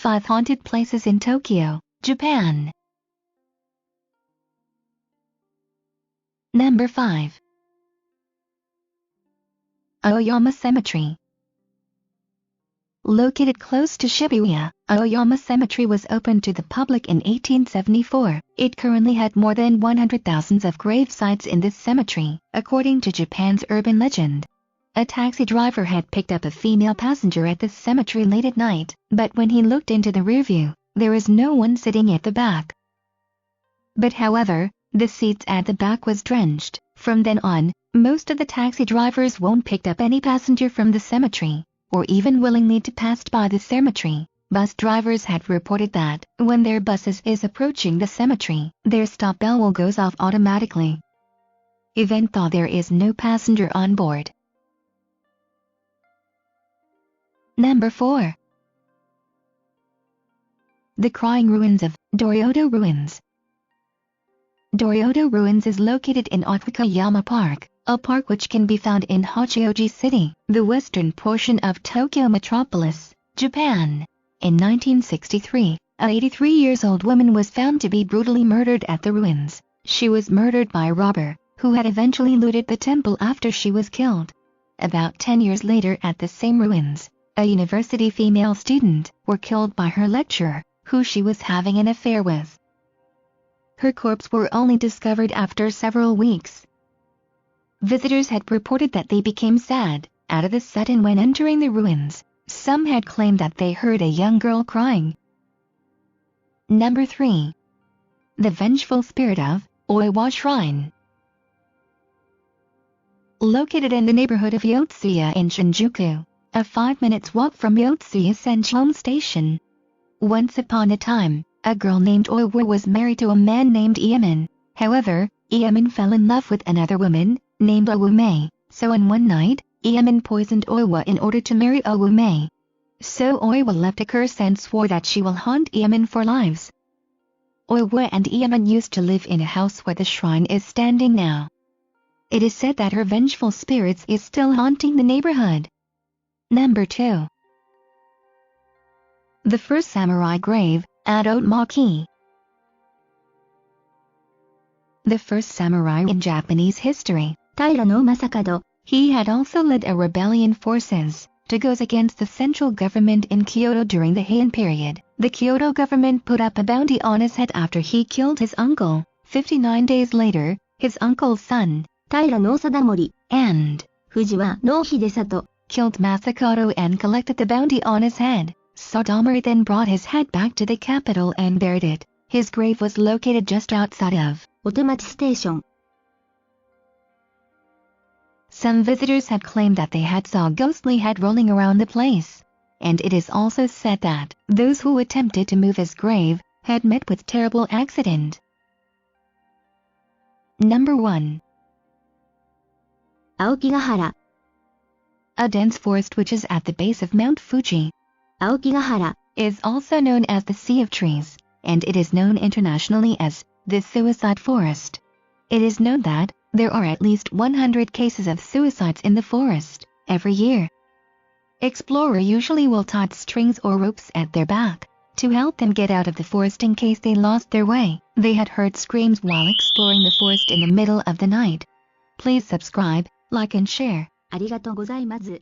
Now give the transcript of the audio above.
5 haunted places in Tokyo, Japan. Number 5. Aoyama Cemetery. Located close to Shibuya, Aoyama Cemetery was opened to the public in 1874. It currently had more than 100,000 of grave sites in this cemetery, according to Japan's urban legend. A taxi driver had picked up a female passenger at this cemetery late at night, but when he looked into the rear view, there was no one sitting at the back. But however, the seats at the back was drenched. From then on, most of the taxi drivers won't pick up any passenger from the cemetery, or even willingly to pass by the cemetery. Bus drivers had reported that, when their buses is approaching the cemetery, their stop bell will goes off automatically, even though there is no passenger on board. Number 4. The Crying Ruins of Doryodo Ruins. Doryodo Ruins is located in Okayama Park, a park which can be found in Hachioji City, the western portion of Tokyo metropolis, Japan. In 1963, an 83-year-old woman was found to be brutally murdered at the ruins. She was murdered by a robber, who had eventually looted the temple after she was killed. About 10 years later at the same ruins, a university female student was killed by her lecturer, who she was having an affair with. Her corpse were only discovered after several weeks. Visitors had reported that they became sad, out of the sudden when entering the ruins. Some had claimed that they heard a young girl crying. Number 3. The Vengeful Spirit of Oiwa Shrine. Located in the neighborhood of Yotsuya in Shinjuku, a 5 minutes walk from Yotsuya Senchon Station. Once upon a time, a girl named Oiwa was married to a man named Iemen. However, Iemen fell in love with another woman, named Owume, so on one night, Iemen poisoned Oiwa in order to marry Owume. So Oiwa left a curse and swore that she will haunt Iemen for lives. Oiwa and Iemen used to live in a house where the shrine is standing now. It is said that her vengeful spirits is still haunting the neighborhood. Number 2. The First Samurai Grave at Otmaki. The first samurai in Japanese history, Taira no Masakado, he had also led a rebellion forces to go against the central government in Kyoto during the Heian period. The Kyoto government put up a bounty on his head after he killed his uncle. 59 days later, his uncle's son, Taira no Sadamori, and Fujiwa no Hidesato, killed Masakado and collected the bounty on his head. Sadamori then brought his head back to the capital and buried it. His grave was located just outside of Otemachi Station. Some visitors had claimed that they had saw a ghostly head rolling around the place, and it is also said that those who attempted to move his grave had met with terrible accident. Number 1. Aokigahara. A dense forest which is at the base of Mount Fuji. Aokigahara is also known as the Sea of Trees, and it is known internationally as the Suicide Forest. It is known that there are at least 100 cases of suicides in the forest every year. Explorer usually will tie strings or ropes at their back to help them get out of the forest in case they lost their way. They had heard screams while exploring the forest in the middle of the night. Please subscribe, like and share. ありがとうございます。